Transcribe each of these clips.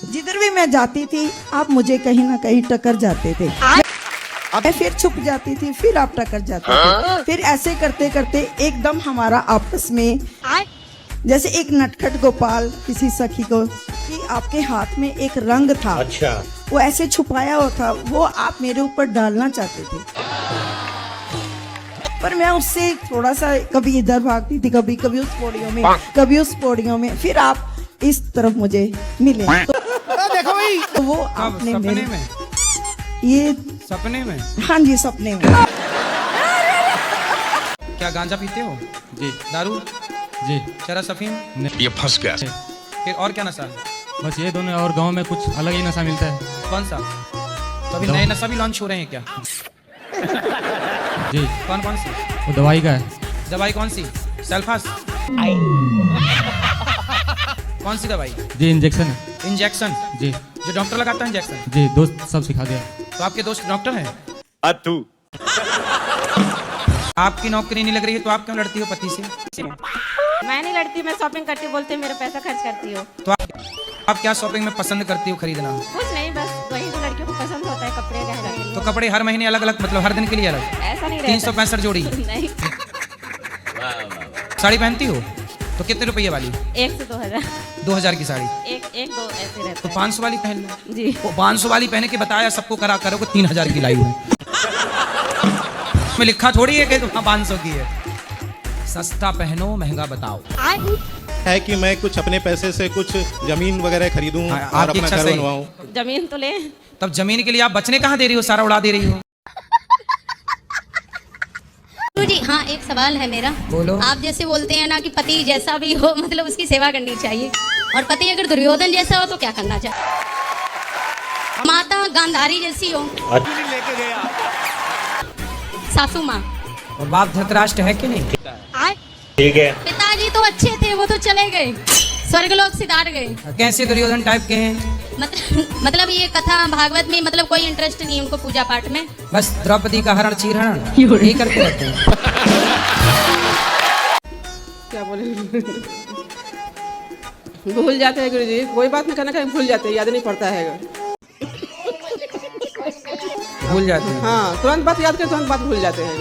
जिधर भी मैं जाती थी आप मुझे कहीं ना कहीं टकर जाते थे। मैं फिर छुप जाती थी, फिर आप टकर जाते थे। फिर ऐसे करते करते एकदम हमारा आपस में जैसे एक नटखट गोपाल किसी सखी को कि आपके हाथ में एक रंग था। अच्छा। वो ऐसे छुपाया हुआ था, वो आप मेरे ऊपर डालना चाहते थे, पर मैं उससे थोड़ा सा कभी इधर भागती थी, कभी कभी उस पौड़ियों में, कभी उस पौड़ियों में। फिर आप इस तरफ मुझे मिले तो देखो भाई, तो वो आपने सपने मेरे में? ये सपने में? हाँ जी, सपने में। क्या गांजा पीते हो? जी दारू? जी। चरस, अफीम? ये फंस गया। फिर और क्या नशा है? बस ये दोनों, और गांव में कुछ अलग ही नशा मिलता है। कौन सा? तो अभी नए नशा भी लॉन्च हो रहे हैं क्या? जी। कौन कौन सी? वो दवाई का है। दवाई कौन सी? सेल्फास? कौन सी दवाई? जी इंजेक्शन है। इंजेक्शन? जी जो डॉक्टर लगाता है इंजेक्शन? जी, दोस्त सब सिखा दिया। तो आपके दोस्त डॉक्टर हैं? तू आपकी नौकरी नहीं लग रही है तो आप क्यों लड़ती हो पति से? मैं नहीं लड़ती, मैं शॉपिंग करती हूँ, बोलते मेरा पैसा खर्च करती हो। तो आप क्या शॉपिंग में पसंद करती हो खरीदना? कुछ नहीं, बस वही जो लड़कियों को पसंद होता है, कपड़े गहना के लिए। तो कपड़े हर महीने अलग अलग, मतलब हर दिन के लिए अलग? ऐसा नहीं रहता। 365 जोड़ी? नहीं। साड़ी पहनती हो तो कितने रुपये वाली? 1 से 2,000। 2000 की साड़ी? एक दो ऐसे रहता तो है। 500 वाली पहन लो। जी। वो 500 वाली पहने के बताया सबको करा करो 3000 की लाई हूँ। में लिखा थोड़ी है कि तुम 500 की है। सस्ता पहनो, महंगा बताओ। है कि मैं कुछ अपने पैसे से कुछ जमीन वगैरह खरीदूं हाँ, और आपकी अपना इच्छा घर सही। बनवाऊं। जमीन तो ले। तब जमीन के लिए आप बचने कहाँ दे रही हो? सारा उड़ा दे रही हो। जी हाँ, एक सवाल है मेरा। बोलो। आप जैसे बोलते हैं ना कि पति जैसा भी हो मतलब उसकी सेवा करनी चाहिए, और पति अगर दुर्योधन जैसा हो तो क्या करना चाहिए? माता गांधारी जैसी हो, सासू माँ, और बाप धृतराष्ट्र है कि नहीं? ठीक है। पिताजी तो अच्छे थे, वो तो चले गए, स्वर्गलोक सिधार गए। कैसे दुर्योधन टाइप के हैं? मतलब ये कथा भागवत में मतलब कोई इंटरेस्ट नहीं उनको पूजा पाठ में। बस द्रौपदी का हरण चीरहरण यही करते रहते हैं। क्या बोले? भूल जाते हैं गुरुजी, कोई बात नहीं करना, कहीं भूल जाते हैं, याद नहीं पड़ता है। भूल जाते हैं? हाँ, तुरंत बात याद कर, तुरंत बात भूल जाते हैं।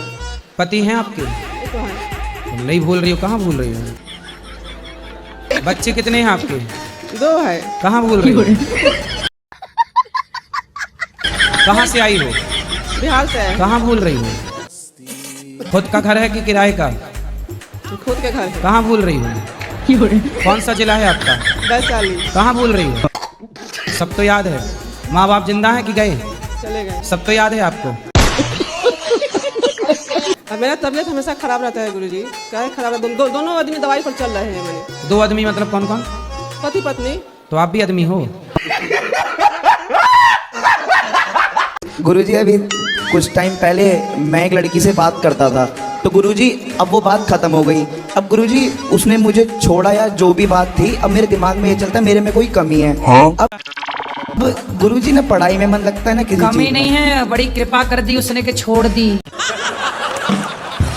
पति हैं आपके? ये तो है। तुम नहीं भूल रही हो, कहाँ भूल रही हो? बच्चे कितने हैं आपके? 2 है। कहाँ भूल रही हो? कहाँ से आई हो? बिहार से है। कहाँ भूल रही हो? खुद का घर है कि किराए का? खुद के घर है। कहाँ भूल रही हो? कौन सा जिला है आपका? वैशाली। कहाँ भूल रही हो? सब तो याद है। माँ बाप जिंदा हैं कि गए? चले गए। सब तो याद है आपको? अब मेरा तबीयत हमेशा खराब रहता है गुरुजी। क्या है खराब है? दोनों आदमी दवाई पर चल रहे हैं मैंने। 2 आदमी मतलब कौन कौन? पति पत्नी। तो आप भी आदमी हो? गुरुजी अभी कुछ टाइम पहले मैं एक लड़की से बात करता था, तो गुरुजी अब वो बात खत्म हो गई। अब गुरुजी उसने मुझे छोड़ा या जो भी बात थी, अब मेरे दिमाग में ये चलता है मेरे में कोई कमी है। अब गुरुजी ने पढ़ाई में मन लगता है ना किसी कमी चीज में। नहीं है, बड़ी कृपा कर दी उसने के छोड़ दी।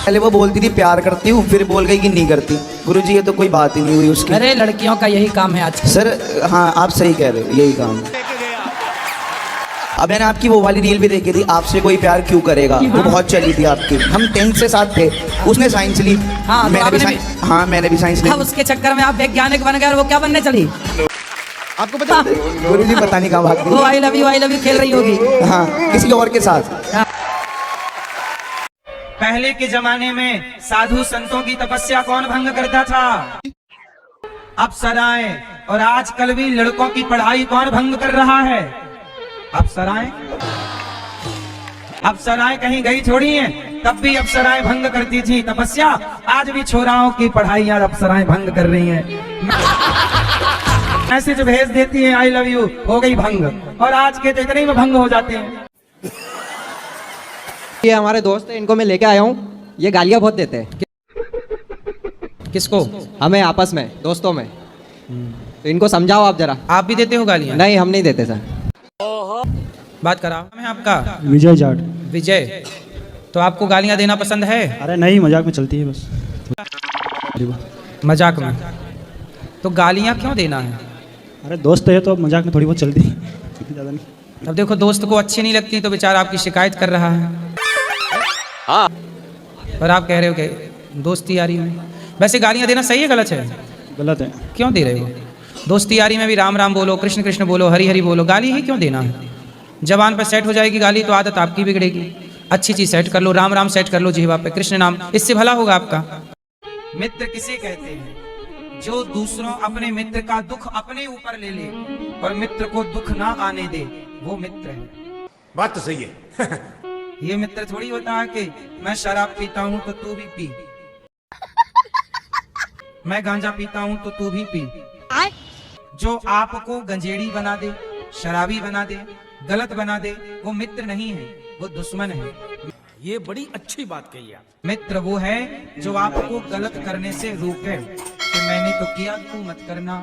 पहले वो बोलती थी प्यार करती हूँ, फिर बोल गई कि नहीं करती। गुरुजी ये तो कोई बात ही नहीं हुई उसकी। अरे लड़कियों का यही काम है आज। सर हाँ, आप सही कह रहे हो, यही काम है। अब मैंने आपकी वो वाली रील भी देखी थी, आपसे कोई प्यार क्यों करेगा, वो बहुत चली थी आपकी। हम 10th से साथ थे, उसने साइंस ली, हाँ, तो मैंने भी आपने साइंस, हाँ मैंने भी साइंस ली। अब उसके चक्कर में आप वैज्ञानिक बन गए और वो क्या बनने चली? आपको पता? गुरुजी पता नहीं कहाँ भाग वो गई। आई लव यू खेल रही होगी। हाँ, किसी और के साथ। पहले के जमाने में साधु संतों की तपस्या कौन भंग करता था? अप्सराएं। और आजकल भी लड़कों की पढ़ाई कौन भंग कर रहा है? अप्सराएं। अप्सराएं कहीं गई थोड़ी हैं, तब भी अप्सराएं भंग करती थी तपस्या। आज भी छोराओं की पढ़ाई यार अप्सराएं भंग कर रही हैं। मैसेज भेज देती हैं आई लव यू, हो गई भंग। और आज के तो इतने में भंग हो जाते हैं। ये हमारे दोस्त है, इनको मैं लेके आया हूँ। ये गालियाँ बहुत देते हैं। किसको? हमें आपस में, दोस्तों में। तो इनको समझाओ आप जरा। आप भी देते हो गालियाँ? नहीं, हम नहीं देते सर। बात करा है आपका? विजय जाट। विजय, तो आपको गालियाँ देना पसंद है? अरे नहीं, मजाक में चलती है बस। मजाक में? तो गालियाँ क्यों देना है? अरे दोस्त है तो मजाक में थोड़ी बहुत चलती है, ज़्यादा नहीं। अब देखो दोस्त को अच्छी नहीं लगती तो बेचारा आपकी शिकायत कर रहा है। हाँ। और आप कह रहे हो कि दोस्ती यारी में। वैसे गालियाँ देना सही है गलत है? गलत है। क्यों दे रहे हो? दोस्ती यारी में भी राम राम बोलो, कृष्ण कृष्ण बोलो, हरि हरि बोलो, गाली ही क्यों देना है? जबान पर सेट हो जाएगी गाली तो आदत आपकी बिगड़ेगी। अच्छी चीज सेट कर लो, राम राम सेट कर लो जिह्वा पे, कृष्ण नाम, इससे भला होगा आपका। मित्र किसे कहते हैं? जो दूसरों अपने मित्र का दुख अपने ऊपर ले ले और मित्र को दुख ना आने दे, वो मित्र है। बात तो सही है। ये मित्र थोड़ी होता है कि मैं शराब पीता हूं तो तू भी पी, मैं गांजा पीता हूं तो तू भी पी। जो आपको गंजेड़ी बना दे, शराबी बना दे, गलत बना दे, वो मित्र नहीं है, वो दुश्मन है। ये बड़ी अच्छी बात कही आप। मित्र वो है जो आपको गलत करने से रोके कि मैंने तो किया, तू मत करना।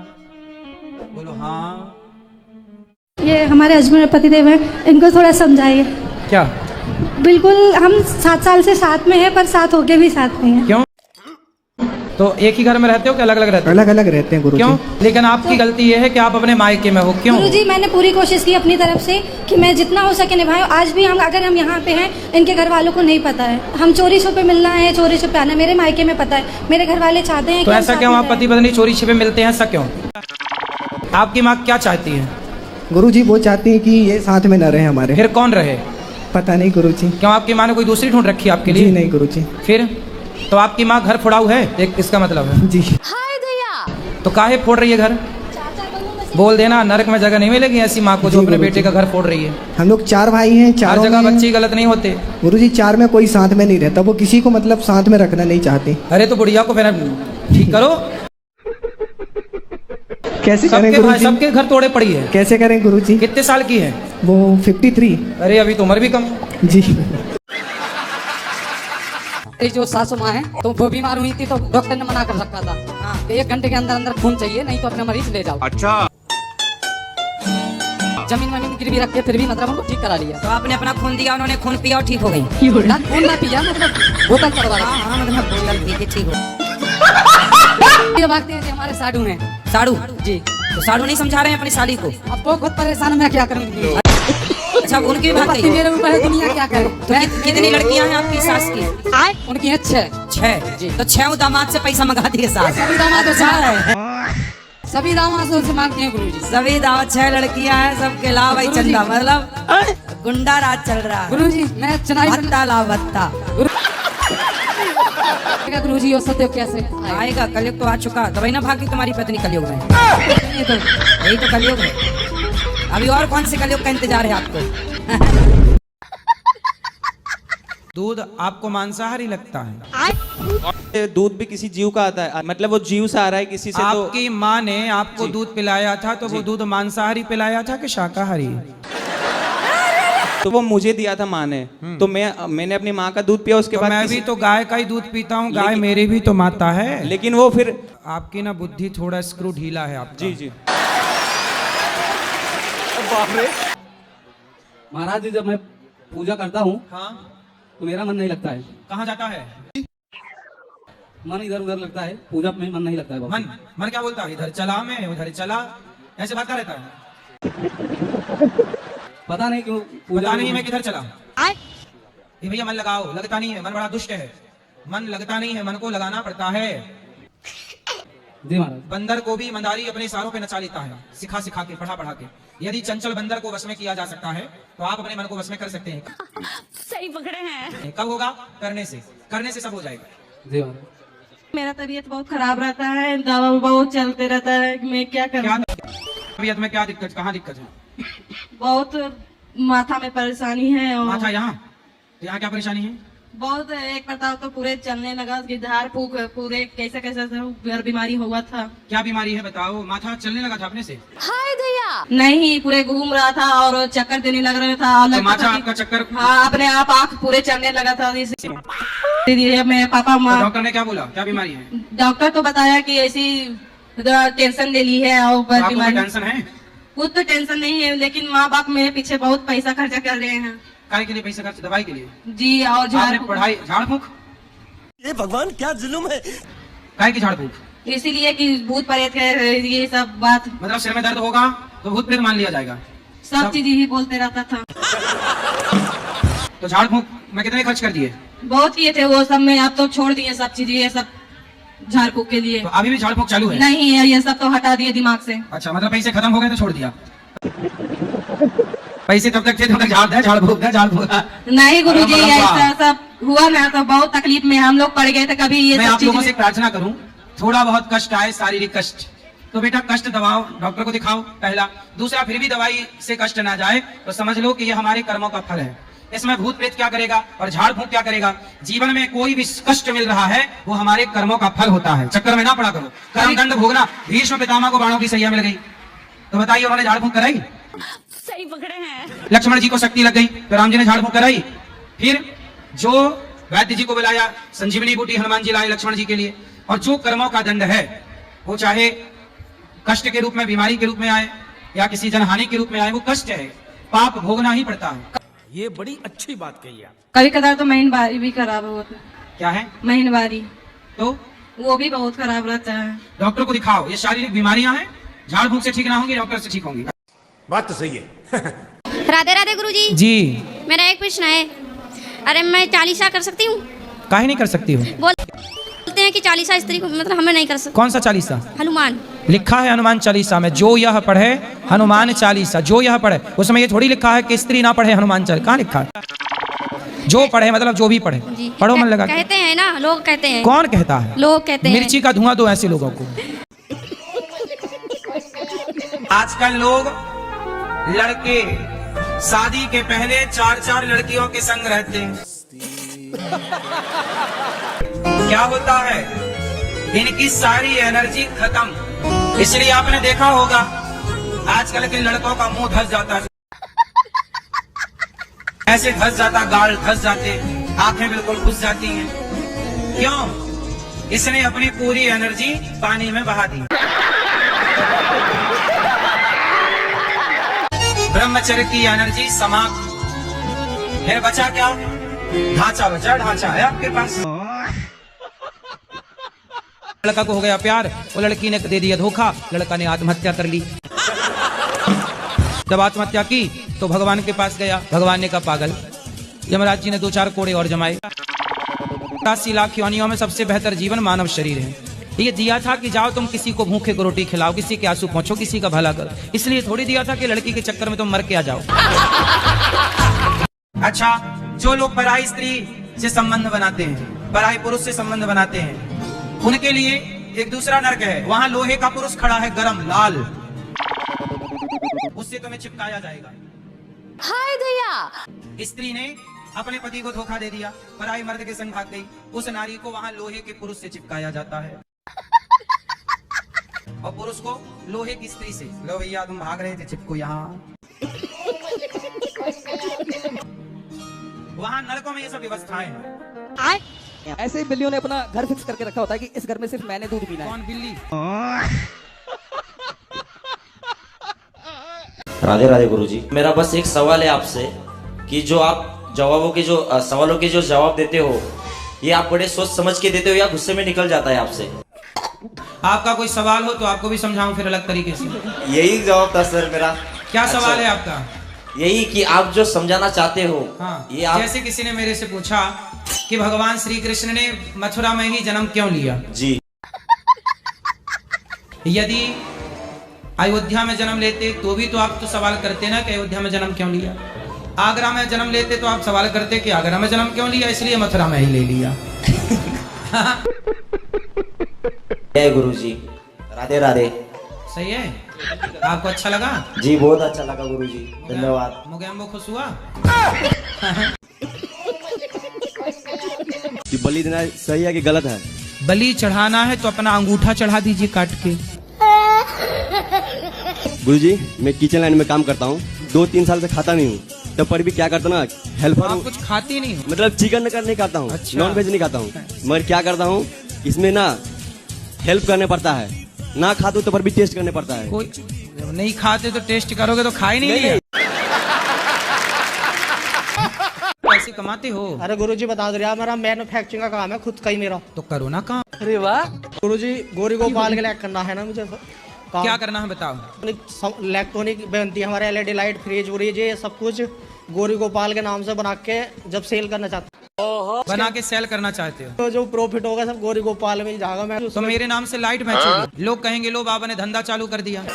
बोलो हाँ। ये हमारे हस्बैंड पतिदेव है, इनको थोड़ा समझाइए। क्या? बिल्कुल हम 7 साल से साथ में हैं, पर साथ होके भी साथ में हैं। क्यों? तो एक ही घर में रहते हो कि अलग अलग रहते हो? अलग अलग रहते हैं गुरुजी। क्यों? लेकिन आपकी गलती ये है कि आप अपने मायके में हो। क्यों? गुरुजी मैंने पूरी कोशिश की अपनी तरफ से कि मैं जितना हो सके निभाऊं। आज भी अगर हम यहाँ पे हैं, इनके घर वालों को नहीं पता है। हम चोरी छुपे मिलना है, चोरी छुपे आना, मेरे मायके में पता है, मेरे घर वाले चाहते हैं। तो ऐसा क्यों आप पति पत्नी चोरी छिपे मिलते हैं, ऐसा क्यों? आपकी माँ क्या चाहती है? गुरुजी वो चाहती है कि ये साथ में न रहे हमारे। फिर कौन रहे? पता नहीं गुरुजी। क्यों आपकी माँ ने कोई दूसरी ढूंढ रखी आपके लिए? जी नहीं गुरुजी। फिर तो आपकी माँ घर फोड़ाऊ है, एक इसका मतलब है। जी। तो काहे फोड़ रही है घर? बोल देना, नरक में जगह नहीं मिलेगी ऐसी माँ को जो अपने बेटे का घर फोड़ रही है। हम लोग 4 भाई हैं, 4 जगह बच्चे गलत नहीं होते गुरुजी। 4 में कोई साथ में नहीं रहता, वो किसी को मतलब साथ में रखना नहीं चाहते। अरे तो बुढ़िया को फिर ठीक करो। कैसे करें गुरुजी? सबके घर तोड़े पड़ी है। कैसे करें गुरुजी? कितने साल की है वो? 53। अरे अभी तो उम्र भी कम। जी। जो सासू माँ है तो वो बीमार हुई थी तो डॉक्टर ने मना कर रखा था। हाँ। 1 घंटे के अंदर अंदर खून चाहिए, नहीं तो अपना मरीज ले जाओ। अच्छा। जमीन वमीन गिरवी रख के फिर भी मतलब उनको ठीक करा लिया। तो आपने अपना खून दिया, उन्होंने खून पिया और ठीक हो गई। खून ना पिया मतलब बोतल चढ़वा। हाँ मतलब बोतल पी के ठीक हो। ये भागते हैं कि हमारे साडू हैं। साडू जी? तो साडू नहीं समझा रहे हैं अपनी साली को। अब वो खुद परेशान, मैं क्या करूँगी? अच्छा उनकी बात है, मेरे ऊपर है, दुनिया क्या करे। तो कितनी लड़कियां हैं आपकी सास की? उनकी है 6 जी। तो 6 दामाद से पैसा मंगा दिए सास? सभी दामाद सभी दामाद से मांगती हैं गुरुजी। सभी दामाद 6 लड़कियां हैं, सबके लाभ भाई चंदा, मतलब गुंडा राज चल रहा है गुरुजी। मैं चुनाई भत्ता लाभ भत्ता गुरुजी। और सत्य कैसे आएगा? कलयुग तो आ चुका, तो वही ना भागी तुम्हारी पत्नी कलयुग में। यही तो कलयुग है, अभी और कौन से कलयुग का इंतजार है आपको? दूध आपको मांसाहारी लगता है? दूध भी किसी जीव का आता है, मतलब वो जीव से आ रहा है किसी से। तो आपकी माँ ने आपको दूध पिलाया था तो वो दूध मांसाहारी पिलाया था कि शाकाहारी? तो वो मुझे दिया था माँ ने, तो मैंने अपनी माँ का दूध पिया। उसके तो बाद मैं भी तो गाय का ही दूध पीता हूँ, गाय मेरी भी तो माता है। लेकिन वो फिर आपकी ना बुद्धि थोड़ा स्क्रू ढीला है आपका। जी जी। महाराज जी जब मैं पूजा करता हूँ हाँ तो मेरा मन नहीं लगता है। कहाँ जाता है मन? इधर उधर लगता है, पूजा में मन नहीं लगता है। मन मन क्या बोलता है? इधर चला, मैं उधर चला, ऐसे भागता रहता है। पता नहीं क्यों पता नहीं मैं किधर चला। ये भैया मन लगाओ, लगता नहीं है, मन बड़ा दुष्ट है। मन लगता नहीं है, मन को लगाना पड़ता है। जी महाराज। बंदर को भी मंदारी अपने इशारों पे नचा लेता है, सिखा सिखा के, पढ़ा पढ़ा के। यदि चंचल बंदर को वश में किया जा सकता है तो आप अपने मन को वश में कर सकते हैं। सही पकड़े हैं। कब होगा? करने से सब हो जाएगा। जी महाराज। मेरा तबीयत बहुत खराब रहता है, दवा बहुत चलते रहता है, मैं क्या करूं? तबीयत में क्या दिक्कत? कहाँ दिक्कत है? बहुत माथा में परेशानी है। और माथा यहाँ क्या परेशानी है? बहुत एक बताओ तो पूरे चलने लगा, झाड़ फूक पूरे कैसे कैसे बीमारी हुआ था। क्या बीमारी है बताओ? माथा चलने लगा था अपने से? हाय दया नहीं, पूरे घूम रहा था और चक्कर देने लग रहा था। तो माथा आपका चक्कर? हाँ, अपने आप आँख पूरे चलने लगा था। मैं पापा माँ। डॉक्टर ने क्या बोला? क्या बीमारी है? डॉक्टर तो बताया कि ऐसी टेंशन ले ली है और बीमारी। टेंशन है? खुद तो टेंशन नहीं है, लेकिन माँ बाप मेरे पीछे बहुत पैसा खर्चा कर रहे हैं। काय के लिए पैसा खर्च? दवाई के लिए? जी। और पढ़ाई, झाड़ फूक? ये भगवान क्या जुल्म है। काय की झाड़ फूक? इसीलिए कि भूत प्रेत के ये सब बात, मतलब सिर में दर्द होगा तो भूत प्रेत मान लिया जाएगा। सब चीज यही बोलते रहता था। तो झाड़ फूक में कितने खर्च कर दिए? बहुत किए थे वो सब में, अब तो छोड़ दिए सब चीज, ये सब झाड़ फूक के लिए। तो अभी भी झाड़ फूक चालू है? नहीं है, ये सब तो हटा दिए दिमाग से। अच्छा, मतलब पैसे खत्म हो गए तो छोड़ दिया। पैसे तब तक थे तब तक झाड़ फूक नहीं गुरुजी, ऐसा सब हुआ ना तो बहुत तकलीफ में हम लोग पड़ गए थे। कभी ये मैं सब आप चीज लोगों से प्रार्थना करूं, थोड़ा बहुत कष्ट आए, शारीरिक कष्ट, तो बेटा कष्ट दबाओ, डॉक्टर को दिखाओ पहला। दूसरा, फिर भी दवाई से कष्ट ना जाए तो समझ लो कि ये हमारे कर्मों का फल है। इसमें भूत प्रेत क्या करेगा और झाड़ फूक क्या करेगा? जीवन में कोई भी कष्ट मिल रहा है वो हमारे कर्मों का फल होता है। चक्कर में ना पड़ा करो, कर्म दंड भोगना। भीष्म पितामह को बाणों की सैया मिल गई, तो बताइए उन्होंने झाड़ फूक कराई? सही पकड़े हैं। लक्ष्मण जी को शक्ति लग गई तो राम जी ने झाड़ फूक कराई। फिर जो वैद्य जी को बुलाया, संजीवनी बूटी हनुमान जी लाए लक्ष्मण जी के लिए। और जो कर्मों का दंड है वो चाहे कष्ट के रूप में, बीमारी के रूप में आए या किसी जनहानि के रूप में आए, वो कष्ट है, पाप भोगना ही पड़ता है। ये बड़ी अच्छी बात कही आप। कभी कदार तो महीनवारी भी खराब होता है। क्या है? महीनवारी तो वो भी बहुत खराब रहता है। डॉक्टर को दिखाओ, ये शारीरिक बीमारियां हैं, झाड़ फूक से ठीक ना होंगी, डॉक्टर से ठीक होंगी। बात तो सही है। राधे राधे गुरुजी। जी। मेरा एक प्रश्न है, अरे मैं 40 कर सकती हूँ? काहे नहीं कर सकती हो? बोलते हैं कि 40 स्त्री को, मतलब हमें नहीं कर सकते। कौन सा 40? हनुमान। लिखा है हनुमान चालीसा में, जो यह पढ़े हनुमान चालीसा, जो यह पढ़े। उसमें ये थोड़ी लिखा है कि स्त्री ना पढ़े हनुमान चालीसा, कहाँ लिखा है? जो पढ़े मतलब जो भी पढ़े, पढ़ो मन लगा। कहते हैं ना, लोग कहते हैं। कौन कहता है? लोग कहते हैं। मिर्ची का धुआं दो ऐसे लोगों को। आजकल लोग लड़के शादी के पहले 4-4 लड़कियों के संग रहते हैं। क्या होता है? इनकी सारी एनर्जी खत्म। इसलिए आपने देखा होगा आजकल के लड़कों का मुंह धस जाता है, ऐसे धस जाता, गाल धस जाते, आंखें बिल्कुल घुस जाती हैं। क्यों? इसने अपनी पूरी एनर्जी पानी में बहा दी। ब्रह्मचर्य की एनर्जी समाप्त। फिर बचा क्या? ढांचा बचा, ढांचा है आपके पास। लड़का को हो गया प्यार, वो लड़की ने दे दिया धोखा, लड़का ने आत्महत्या कर ली। जब आत्महत्या की तो भगवान के पास गया, भगवान ने कहा पागल। यमराज जी ने 2-4 कोड़े और जमाए। 80 लाख योनियों में सबसे बेहतर जीवन मानव शरीर है। ये दिया था कि जाओ तुम किसी को भूखे को रोटी खिलाओ, किसी के आंसू पहुंचो, किसी का भला करो। इसलिए थोड़ी दिया था कि लड़की के चक्कर में तुम मर के आ जाओ। अच्छा, जो लोग पराई स्त्री से संबंध बनाते हैं, पराई पुरुष से संबंध बनाते हैं, उनके लिए एक दूसरा नरक है। वहां लोहे का पुरुष खड़ा है, गरम लाल, उससे तुम्हें चिपकाया जाएगा। हाय दया। स्त्री ने अपने पति को धोखा दे दिया, पराई मर्द के संग भाग गई, उस नारी को वहां लोहे के पुरुष से चिपकाया जाता है, और पुरुष को लोहे की स्त्री से। लो भैया तुम भाग रहे थे, चिपको यहाँ। वहां नरकों में ये सब व्यवस्थाएं हैं। ऐसे ही बिल्लियों ने अपना घर फिक्स करके रखा होता है कि इस घर में सिर्फ मैंने दूध पीना है। कौन बिल्ली? राधे राधे गुरुजी। मेरा बस एक सवाल है आपसे कि जो आप जवाबों के जो सवालों के जो जवाब देते हो, ये आप बड़े सोच समझ के देते हो या गुस्से में निकल जाता है आपसे? आपका कोई सवाल हो तो आपको भी समझाऊं फिर अलग तरीके से। यही जवाब था सर मेरा। क्या सवाल है आपका? यही कि आप जो समझाना चाहते हो। हाँ, ये आप... जैसे किसी ने मेरे से पूछा कि भगवान श्री कृष्ण ने मथुरा में ही जन्म क्यों लिया? जी। यदि अयोध्या में जन्म लेते तो भी तो आप तो सवाल करते ना कि अयोध्या में जन्म क्यों लिया। आगरा में जन्म लेते तो आप सवाल करते कि आगरा में जन्म क्यों लिया, इसलिए मथुरा में ही ले लिया। जय गुरुजी। राधे राधे। सही है? आपको अच्छा लगा? जी बहुत अच्छा लगा गुरुजी, धन्यवाद। मुगेम्बो खुश हुआ? कि बलि देना सही है कि गलत है? बलि चढ़ाना है तो अपना अंगूठा चढ़ा दीजिए काट के। गुरुजी मैं किचन लाइन में काम करता हूँ, 2-3 साल से खाता नहीं हूँ, तब पर भी क्या करता ना, हेल्पर। आप कुछ खाती नहीं हो? मतलब चिकन नहीं खाता हूँ। अच्छा। नॉन वेज नहीं खाता हूँ, मगर क्या करता हूँ इसमें ना हेल्प करने पड़ता है, ना खाते तो पर भी टेस्ट करने पड़ता है। कोई नहीं खाते तो टेस्ट करोगे तो खा ही नहीं लिया। पैसे कमाते हो? अरे गुरुजी बता दो यार, मेरा मैन्युफैक्चरिंग का काम है खुद का ही मेरा। तो करो ना काम। अरे वाह। गुरुजी गौरी गोपाल के लायक करना है ना मुझे क्या करना है बताओ। इलेक्ट्रॉनिक बनती है हमारे LED लाइट फ्रिज व्रिज ये सब कुछ गौरी गोपाल के नाम से बना के जब सेल करना चाहते बना के सेल करना चाहते हो तो जो प्रॉफिट होगा सब गौरी गोपाल में ही जाएगा। मैं तो मेरे नाम से लाइट मैच होगी। लोग कहेंगे लो बाबा ने धंधा चालू कर दिया।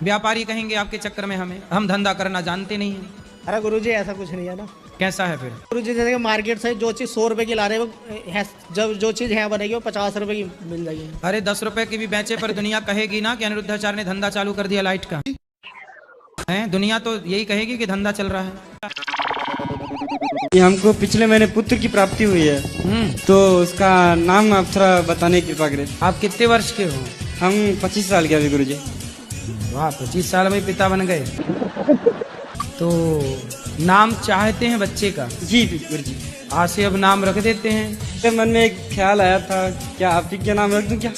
व्यापारी कहेंगे आपके चक्कर में हम धंधा करना जानते नहीं है। अरे गुरुजी ऐसा कुछ नहीं है ना। कैसा है फिर? गुरुजी जैसे मार्केट से जो चीज 100 रुपए की ला रहे हो जब जो चीज यहाँ बनेगी वो 50 रुपए की मिल जाएगी। अरे 10 रुपए की भी बेचे पर दुनिया कहेगी ना कि अनिरुद्धाचार्य ने धंधा चालू कर दिया लाइट का है। दुनिया तो यही कहेगी कि धंधा चल रहा है। हमको पिछले महीने पुत्र की प्राप्ति हुई है तो उसका नाम आप थोड़ा बताने की कृपा करें। आप कितने वर्ष के हो? हम 25 साल के अभी गुरुजी। वाह 25 साल में पिता बन गए। तो नाम चाहते हैं बच्चे का? जी गुरुजी। आज से अब नाम रख देते हैं। मेरे मन में एक ख्याल आया था क्या आप ही क्या नाम रख दूं? क्या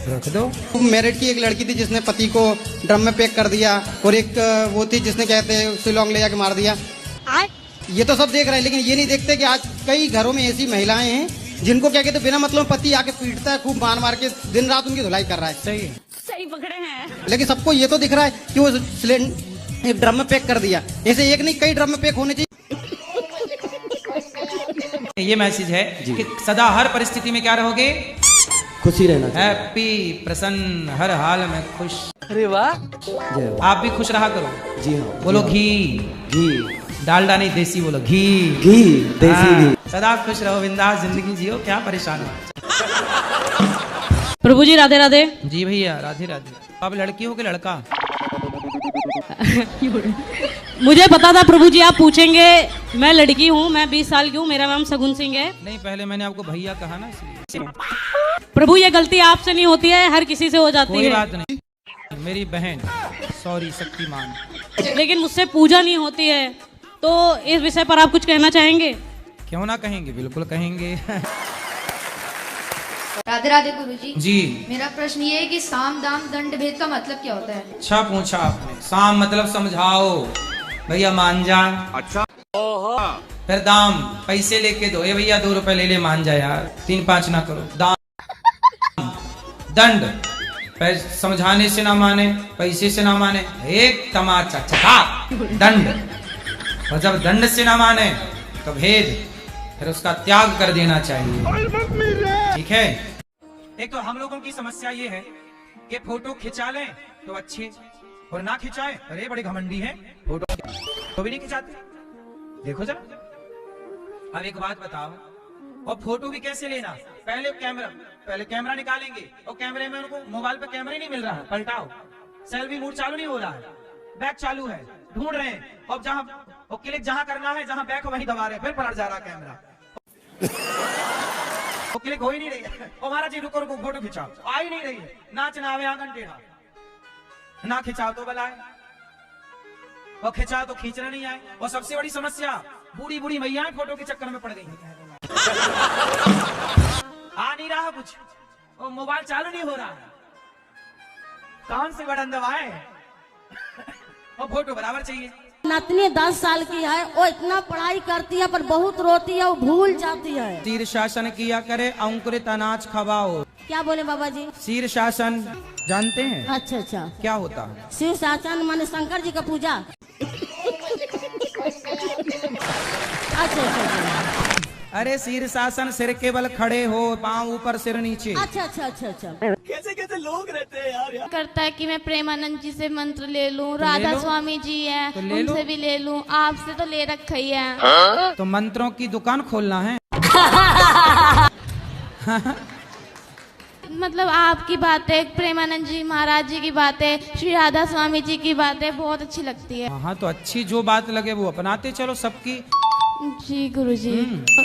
रख दो। मेरठ की एक लड़की थी जिसने पति को ड्रम में पैक कर दिया और एक वो थी जिसने कहते हैं शिलोंग ले जाके मार दिया। ये तो सब देख रहे हैं लेकिन ये नहीं देखते कि आज कई घरों में ऐसी महिलाएं हैं जिनको क्या कहते बिना मतलब पति आके पीटता है खूब मार के दिन रात उनकी धुलाई कर रहा है। सही पकड़े हैं। लेकिन सबको ये तो दिख रहा है कि वो एक ड्रम में पैक कर दिया। ऐसे एक नहीं कई ड्रम में पैक होने चाहिए। ये मैसेज है कि सदा हर परिस्थिति में क्या रहोगे? खुशी रहना। हैप्पी प्रसन्न हर हाल में खुश। अरे वाह। आप भी खुश रहा करो। जी हाँ। बोलो घी डालडा नहीं देसी बोलो घी देसी घी। सदा खुश रहो बिंदास जिंदगी जियो क्या परेशान हो। प्रभु जी राधे राधे। जी भैया राधे राधे। आप लड़की हो कि लड़का? मुझे पता था प्रभु जी आप पूछेंगे। मैं लड़की हूँ, मैं 20 साल की हूँ, मेरा नाम शगुन सिंह है। नहीं पहले मैंने आपको भैया कहा ना इसलिए। प्रभु ये गलती आपसे नहीं होती है, हर किसी से हो जाती है। कोई बात नहीं मेरी बहन सॉरी शक्तिमान। लेकिन मुझसे पूजा नहीं होती है तो इस विषय पर आप कुछ कहना चाहेंगे? क्यों ना कहेंगे, बिल्कुल कहेंगे। राधे राधे गुरुजी। जी मेरा प्रश्न ये है कि साम दाम दंड भेद का मतलब क्या होता है? अच्छा पूछा आपने। साम मतलब समझाओ भैया मान जा। अच्छा। फिर दाम पैसे लेके दो। ये भैया 2 रुपए ले ले मान जा यार 3-5 ना करो। दाम दंड समझाने से ना माने पैसे से ना माने एक तमाचा चका दंड। और जब दंड से ना माने तो भेद फिर उसका त्याग कर देना चाहिए। ठीक है। एक तो हम लोगों की समस्या ये है कि फोटो खिंचा लें तो अच्छे और ना खिंचाए अरे बड़े घमंडी हैं फोटो तो भी नहीं खिंचाते। देखो जरा। अब एक बात बताओ और फोटो भी कैसे लेना? पहले कैमरा निकालेंगे और कैमरे में उनको मोबाइल पे कैमरा ही नहीं मिल रहा है। पलटाओ सेल्फी मूड चालू नहीं हो रहा है, बैक चालू है, ढूंढ रहे हैं और क्लिक जहां करना है जहां बैक वहीं दबा रहे हैं, फिर पलट जा रहा कैमरा। वो क्लिक हो ही नहीं रही है। और महाराज जी रुको फोटो खिंचाओ आ ही नहीं रही है। नाच ना आवे आंगन टेढ़ा ना खिंचाओ तो बलाए और खिंचाओ तो खींचना नहीं आए। और सबसे बड़ी समस्या बूढ़ी बूढ़ी मैयाएं फोटो के चक्कर में पड़ गई। आ नहीं रहा कुछ और मोबाइल चालू नहीं हो रहा है। कौन से बटन दबाए और फोटो बराबर चाहिए। नतनी 10 साल की है, वो इतना पढ़ाई करती है पर बहुत रोती है, वो भूल जाती है। शीर शासन किया करे अंकुरित अनाज खवाओ। क्या बोले बाबा जी? शीर शासन जानते हैं? अच्छा अच्छा क्या होता है? शिव शासन माने शंकर जी का पूजा। अच्छा अच्छा। अरे शीर शासन सिर के बल खड़े हो पांव ऊपर सिर नीचे। अच्छा अच्छा अच्छा अच्छा। कैसे कैसे लोग रहते हैं यार। करता है कि मैं प्रेमानंद जी से मंत्र ले लूं, राधा स्वामी जी है तो ले उनसे भी ले लूं, आपसे तो ले रखा ही है। तो मंत्रों की दुकान खोलना है। मतलब आपकी बातें, प्रेमानंद जी महाराज जी की बातें, श्री राधा स्वामी जी की बातें बहुत अच्छी लगती है। हाँ तो अच्छी जो बात लगे वो अपनाते चलो सबकी। जी गुरुजी।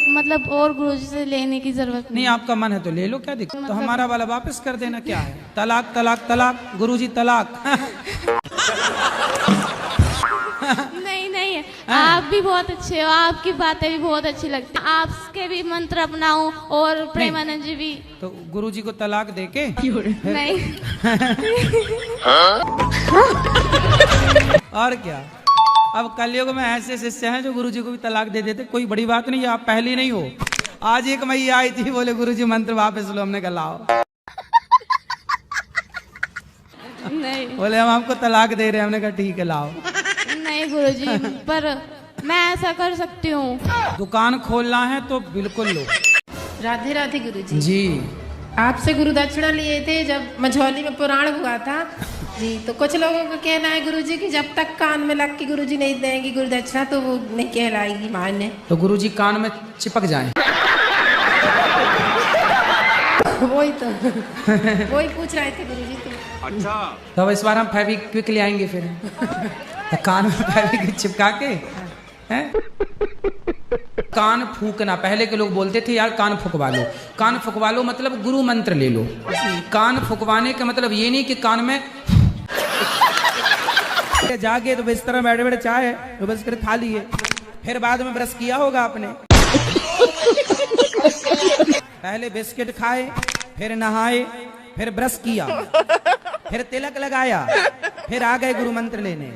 मतलब और गुरुजी से लेने की जरूरत नहीं। आपका मन है तो ले लो क्या दिक्कत। तो हमारा वाला वापस कर देना क्या है। तलाक तलाक तलाक गुरुजी तलाक। नहीं नहीं आप भी बहुत अच्छे हो, आपकी बातें भी बहुत अच्छी लगती है। आपके भी मंत्र अपनाऊं और प्रेमानंद जी भी। तो गुरुजी को तलाक देके नहीं। और क्या। अब कलयुग में ऐसे शिष्य हैं जो गुरुजी को भी तलाक दे देते। कोई बड़ी बात नहीं है, आप पहली नहीं हो। आज एक मैया आई थी, बोले गुरुजी मंत्र वापस लो। हमने कहा लाओ। नहीं बोले हम आपको तलाक दे रहे हैं। हमने कहा ठीक है लाओ। नहीं गुरुजी, पर मैं ऐसा कर सकती हूँ। दुकान खोलना है तो बिल्कुल लो। राधे राधे गुरुजी। जी आपसे गुरु दक्षिणा लिए थे जब मझौली में पुराण हुआ था जी। तो कुछ लोगों का कहना है गुरुजी कि जब तक कान में लग के गुरुजी नहीं देंगे गुरु दक्षिणा तो वो नहीं कहलाएगी मान्य। तो गुरुजी कान में चिपक जाएं। वही तो वही पूछ रहे थे गुरुजी। तो अच्छा, तो इस बार हम फेविक्विक ले आएंगे फिर। तो कान में फेविक्विक चिपका के हैं? कान फूकना, पहले के लोग बोलते थे यार कान फुकवा लो। कान फुकवा लो मतलब गुरु मंत्र ले लो। कान फुकवाने का मतलब ये नहीं कि कान में जाके तो बिस्तर में बैठे बैठे चाय तो बस कर खा लिए, फिर बाद में ब्रश किया होगा आपने। पहले बिस्किट खाए, फिर नहाए, फिर ब्रश किया, फिर तिलक लगाया, फिर आ गए गुरु मंत्र लेने।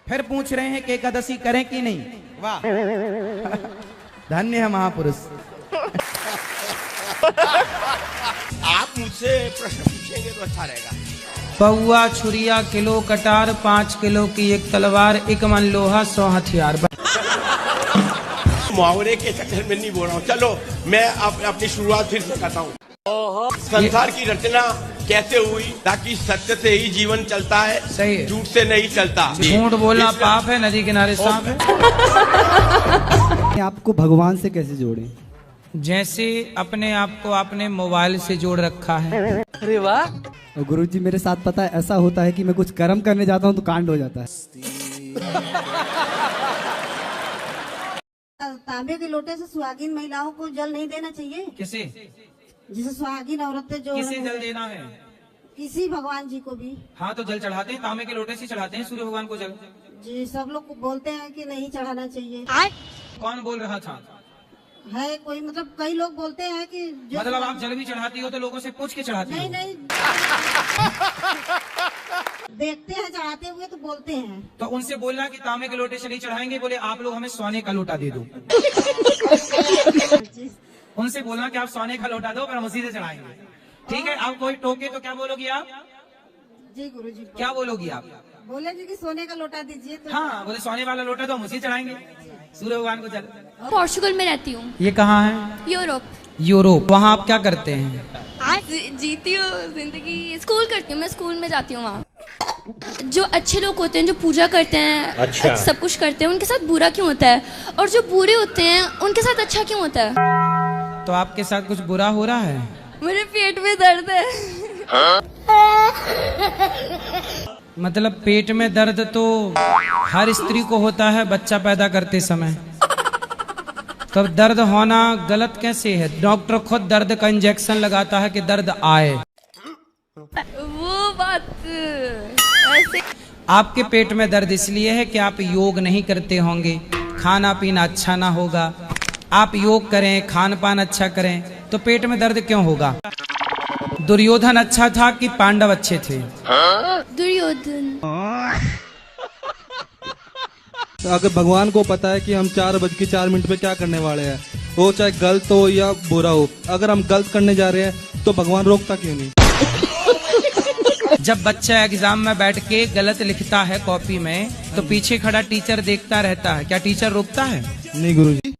फिर पूछ रहे हैं कि एकादशी करें कि नहीं। वाह, धन्य है महापुरुष। आप मुझसे प्रश्न पूछेंगे तो अच्छा रहेगा। पौआ छुरिया किलो कटार, 5 किलो की एक तलवार, 1 मन लोहा 100 हथियार। मुहावरे के चक्कर में नहीं बोल रहा हूँ। चलो मैं अपनी शुरुआत फिर से करता हूँ। संसार की रचना कैसे हुई? ताकि सत्य से ही जीवन चलता है, सही है, झूठ से नहीं चलता। झूठ बोलना पाप है, नदी किनारे सांप है। आपको भगवान से कैसे जोड़ें? जैसे अपने आप को आपने मोबाइल से जोड़ रखा है। अरे वाह। और गुरुजी मेरे साथ पता है ऐसा होता है कि मैं कुछ कर्म करने जाता हूँ तो कांड हो जाता है। तांबे के लोटे से सुहागिन महिलाओं को जल नहीं देना चाहिए। किसे? जिसे सुहागिन औरतें जो किसे जल देना है? किसी भगवान जी को भी। हाँ तो जल चढ़ाते हैं, तांबे के लोटे से चढ़ाते हैं सूर्य भगवान को जल। जी सब लोग बोलते हैं कि नहीं चढ़ाना चाहिए। कौन बोल रहा था? है कोई, मतलब कई लोग बोलते हैं कि जो मतलब आप जल भी चढ़ाती हो तो लोगों से पूछ के चढ़ाती हो? नहीं देखते हैं चढ़ाते हुए तो बोलते हैं। तो उनसे बोलना कि तांबे के लोटे से नहीं चढ़ाएंगे, बोले आप लोग हमें सोने का लोटा दे दो। उनसे बोलना कि आप सोने का लोटा दो, पर हम उसी से चढ़ाएंगे। ठीक है, आप कोई टोके तो क्या बोलोगी आप? जी गुरुजी। क्या बोलोगी आप? बोलेंगे कि सोने का लोटा दीजिए तो। हाँ, बोले सोने वाला लोटा तो हम उसी चढ़ाएंगे सूर्य भगवान को जल। पोर्चुगल में रहती हूँ। ये कहाँ है? यूरोप। यूरोप। वहाँ आप क्या करते हैं? जीती हूँ जिंदगी, स्कूल करती हूँ मैं, स्कूल में जाती हूँ। वहाँ जो अच्छे लोग होते हैं, जो पूजा करते हैं, अच्छा, सब कुछ करते हैं, उनके साथ बुरा क्यों होता है? और जो बुरे होते हैं उनके साथ अच्छा क्यों होता है? तो आपके साथ कुछ बुरा हो रहा है? मेरे पेट में दर्द है। मतलब पेट में दर्द तो हर स्त्री को होता है बच्चा पैदा करते समय। तब दर्द होना गलत कैसे है? डॉक्टर खुद दर्द का इंजेक्शन लगाता है कि दर्द आए। वो बात ऐसे। आपके पेट में दर्द इसलिए है कि आप योग नहीं करते होंगे, खाना पीना अच्छा ना होगा। आप योग करें, खान पान अच्छा करें तो पेट में दर्द क्यों होगा? दुर्योधन अच्छा था कि पांडव अच्छे थे? दुर्योधन। अगर भगवान को पता है कि हम 4:04 पे क्या करने वाले हैं, वो चाहे गलत हो या बुरा हो, अगर हम गलत करने जा रहे हैं तो भगवान रोकता क्यों नहीं? जब बच्चा एग्जाम में बैठ के गलत लिखता है कॉपी में तो पीछे खड़ा टीचर देखता रहता है, क्या टीचर रोकता है? नहीं गुरुजी।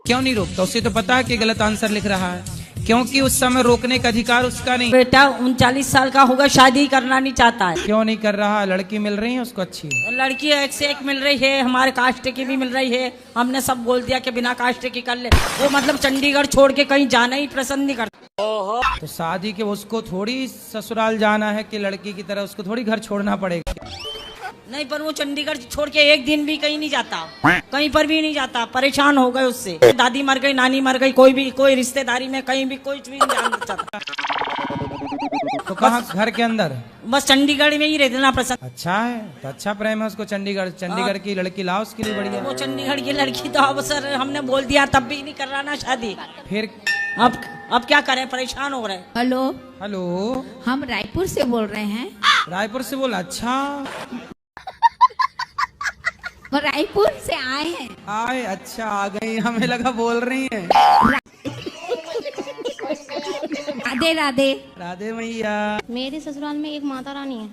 क्यों नहीं रोकता? उसे तो पता है कि गलत आंसर लिख रहा है, क्योंकि उस समय रोकने का अधिकार उसका नहीं। बेटा 39 साल का होगा, शादी करना नहीं चाहता है। क्यों नहीं कर रहा? लड़की मिल रही है उसको अच्छी? लड़की एक से एक मिल रही है, हमारे कास्ट की भी मिल रही है। हमने सब बोल दिया कि बिना कास्ट की कर ले। वो मतलब चंडीगढ़ छोड़ के कहीं जाना ही पसंद नहीं करता। तो शादी के उसको थोड़ी ससुराल जाना है कि लड़की की तरह उसको थोड़ी घर छोड़ना पड़ेगा? नहीं, पर वो चंडीगढ़ छोड़ के एक दिन भी कहीं नहीं जाता, कहीं पर भी नहीं जाता। परेशान हो गए उससे। दादी मर गई, नानी मर गई, कोई रिश्तेदारी में कहीं भी कोई भी नहीं जाना चाहता। तो कहाँ? घर के अंदर? बस चंडीगढ़ में ही रहना पसंद। अच्छा है, तो अच्छा प्रेम है उसको चंडीगढ़ की लड़की लाओ उसके लिए बढ़िया। वो चंडीगढ़ की लड़की तो अब सर हमने बोल दिया तब भी नहीं कर रहा ना शादी। फिर अब क्या करें, परेशान हो रहे हैं। हेलो हेलो, हम रायपुर से बोल रहे हैं। रायपुर से बोला? अच्छा, वो रायपुर से आए हैं। आए, अच्छा आ गई, हमें लगा बोल रही हैं। राधे राधे। राधे मैया। मेरे ससुराल में एक माता रानी है,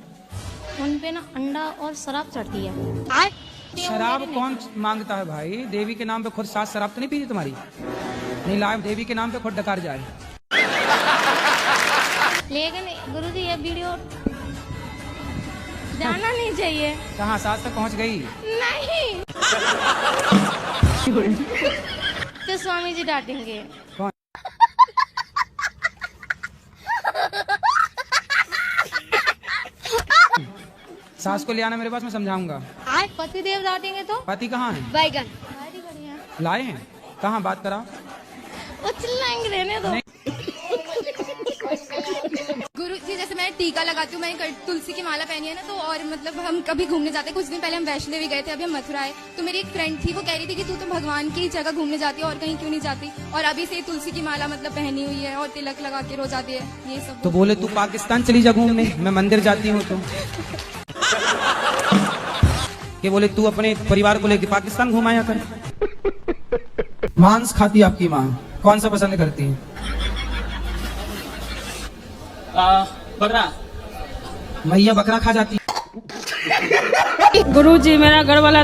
उन पे ना अंडा और शराब चढ़ती है। शराब कौन मांगता है भाई? देवी के नाम पे खुद सास शराब तो नहीं पीती तुम्हारी? नहीं लाए, देवी के नाम पे खुद डकार जाए। लेकिन गुरुजी ये वीडियो जाना नहीं चाहिए। कहाँ सास तक पहुँच गई? नहीं। तो स्वामी जी डांटेंगे। कौन? सास को ले आना मेरे पास, मैं समझाऊंगा। पति देव डांटेंगे तो? पति कहाँ है? बैगन लाए हैं? कहाँ? बात करा। वो चिल्लाएंगे, रहने दो। गुरु जी जैसे मैं टीका लगाती हूँ, मैंने तुलसी की माला पहनी है ना, तो और मतलब हम कभी घूमने जाते हैं। कुछ दिन पहले हम वैष्णो देवी गए थे, अभी हम मथुरा आए, तो मेरी एक फ्रेंड थी, वो कह रही थी कि तू तो भगवान की जगह घूमने जाती है और कहीं क्यों नहीं जाती, और अभी से तुलसी की माला मतलब पहनी हुई है और तिलक लगा के रोज आती है, ये सब। तो बोले तू पाकिस्तान चली जा घूमने, मैं मंदिर जाती हूँ। तो ये बोले तू अपने परिवार को लेके पाकिस्तान घुमाया कर। मांस खाती आपकी माँ, कौन सा पसंद करती है? बकरा। मैया बकरा खा जाती। गुरुजी मेरा घर वाला